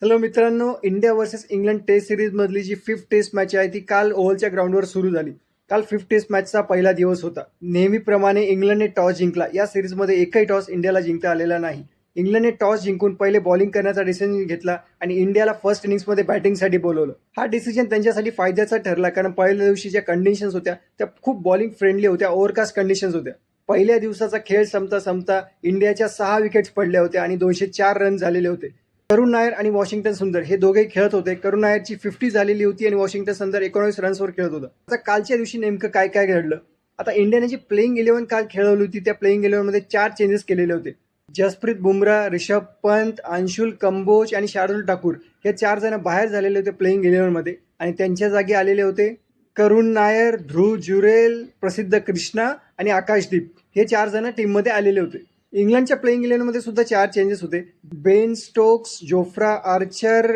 Hello मित्रांनो, India versus England test series मधली जी फिफ्थ टेस्ट मॅच आहे ती काल ओव्हलच्या ग्राउंडवर सुरू झाली. काल फिफ्थ टेस्ट मॅचचा पहिला दिवस होता. नेहमीप्रमाणे इंग्लंडने टॉस जिंकला. या सिरीजमध्ये एकही टॉस इंडियाला जिंकता आलेला नाही. इंग्लंडने टॉस जिंकून पहिले बॉलिंग करण्याचा डिसिजन घेतला आणि इंडियाला फर्स्ट इनिंग्समध्ये बॅटिंगसाठी बोलवलं. हा डिसिजन त्यांच्यासाठी फायद्याचा ठरला, कारण पहिल्या दिवशी ज्या कंडिशन्स होत्या त्या खूप बॉलिंग फ्रेंडली होत्या, ओव्हरकास्ट कंडिशन्स होत्या. पहिल्या दिवसाचा खेळ संपता संपता इंडियाच्या 6 विकेट्स पडल्या होत्या आणि 204 रन झालेले होते. करुण नायर आणि वॉशिंग्टन सुंदर हे दोघेही खेळत होते. करुण नायरची 50 झालेली होती आणि वॉशिंग्टन सुंदर 19 रन्सवर खेळत होता. आता कालच्या दिवशी नेमकं काय काय घडलं? आता इंडियाने जी प्लेइंग 11 काल खेळवली होती त्या प्लेइंग 11 मध्ये 4 चेंजेस केलेले होते. जसप्रीत बुमराह, रिषभ पंत, अंशुल कंबोज आणि शार्दुल ठाकूर हे 4 जण बाहेर झालेले होते प्लेइंग 11 मध्ये आणि त्यांच्या जागी आलेले होते करुण नायर, ध्रुव जुरेल, प्रसिद्ध कृष्णा आणि आकाशदीप हे 4 जण टीममध्ये आलेले होते. इंग्लंडच्या प्लेइंग 11 मध्ये सुद्धा 4 चेंजेस होते. Ben Stokes, Jofra Archer,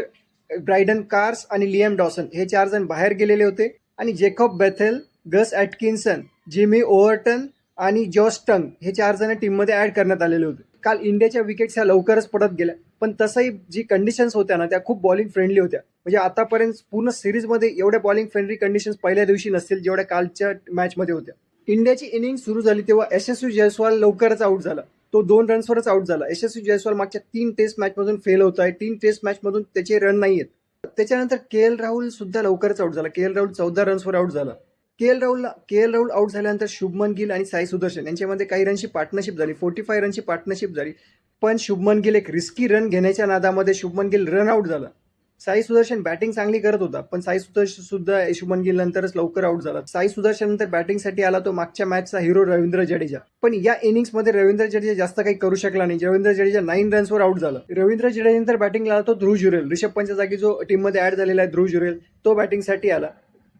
Brydon Carse आणि लिएम डॉसन हे 4 जण बाहेर गेलेले होते आणि Jacob Bethell, Gus Atkinson, Jamie Overton आणि जॉश टंग हे 4 जण टीममध्ये ऍड करण्यात आलेले होते. काल इंडियाच्या विकेट्स ह्या लवकरच पडत गेल्या, पण तसंही जी कंडिशन्स होत्या ना त्या खूप बॉलिंग फ्रेंडली होत्या. म्हणजे आतापर्यंत पूर्ण सिरीजमध्ये एवढ्या बॉलिंग फ्रेंडली कंडिशन्स पहिल्या दिवशी नसतील जेवढ्या कालच्या मॅचमध्ये होत्या. इंडियाची इनिंग सुरू झाली तेव्हा यशस्वी जयस्वाल लवकरच आउट झाला. तो 2 रन्सवरच आउट झाला. यशस्वी जयस्वाल मागच्या 3 टेस्ट मॅचमधून फेल होत आहे. 3 टेस्ट मॅचमधून त्याचे रन नाही आहेत. त्याच्यानंतर के.एल. राहुल सुद्धा लवकरच आउट झाला. के.एल. राहुल 14 रन्सवर आउट झाला. के.एल. राहुल आउट झाल्यानंतर शुभमन गिल आणि साई सुदर्शन यांच्यामध्ये काही रनची पार्टनरशिप झाली. 45 रनची पार्टनरशिप झाली, पण शुभमन गिल एक रिस्की रन घेण्याच्या नादामध्ये शुभमन गिल रन आउट झाला. साई सुदर्शन बॅटिंग चांगली करत होता, पण साई सुदर्शन सुद्धा शुभमन गिल नंतरच लवकर आउट झाला. साई सुदर्शन नंतर बॅटिंगसाठी आला तो मागच्या मॅचचा हिरो रवींद्र जडेजा. पण या इनिंग्समध्ये रवींद्र जडेजा जास्त काही करू शकला नाही. रवींद्र जडेजा 9 रन्सवर आउट झाला. रवींद्र जडेजा नंतर बॅटिंगला आला तो ध्रुव जुरेल. रिषभ पंतच्या जागी जो टीममध्ये ऍड झालेला आहे ध्रुव जुरेल, तो बॅटिंगसाठी आला.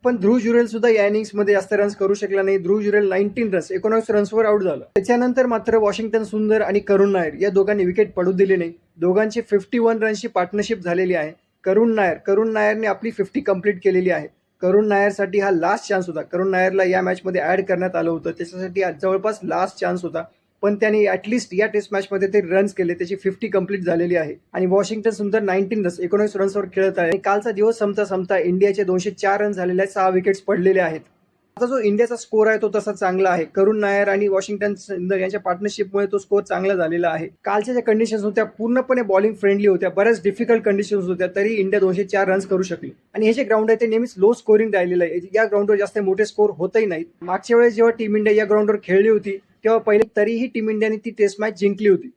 पण ध्रुव जुरेल सुद्धा या इनिंग्समध्ये जास्त रन्स करू शकला नाही. ध्रुव जुरेल 19 रन्सवर आउट झाला. त्याच्यानंतर मात्र वॉशिंग्टन सुंदर आणि करुण नायर या दोघांनी विकेट पडू दिली नाही. दोघांची 51 रनची पार्टनरशिप झालेली आहे. करुण नायरने आपली 50 कंप्लीट केलेली आहे. करुण नायरसाठी हा लास्ट चान्स होता. करुण नायरला या मॅचमध्ये ऍड करण्यात आलं होतं, त्याच्यासाठी जवळपास लास्ट चान्स होता, पण त्याने ऍटलिस्ट या टेस्ट मॅचमध्ये ते रन्स केले. त्याची 50 कंप्लीट झालेली आहे आणि वॉशिंग्टन सुंदर 19 रन्सवर खेळत आहे. कालचा दिवस संपता इंडियाचे 204 रन झालेले आहेत. 6 विकेट्स पडलेले आहेत. आता जो इंडियाचा स्कोर आहे तो तसा चांगला आहे. करुण नायर आणि वॉशिंग्टन सुंदर यांच्या पार्टनरशिपमुळे तो स्कोर चांगला झालेला आहे. कालच्या ज्या कंडिशन्स होत्या पूर्णपणे बॉलिंग फ्रेंडली होत्या. बऱ्याच डिफिकल्ट कंडिशन्स होत्या, तरी इंडिया 204 रन्स करू शकली. आणि हे जे ग्राउंड आहे ते नेहमीच लो स्कोरिंग राहिलेलं आहे. या ग्राउंडवर जास्त मोठे स्कोर होतही नाहीत. मागच्या वेळेस जेव्हा टीम इंडिया या ग्राउंडवर खेळली होती तेव्हा पहिले तरीही टीम इंडियाने ती टेस्ट मॅच जिंकली होती.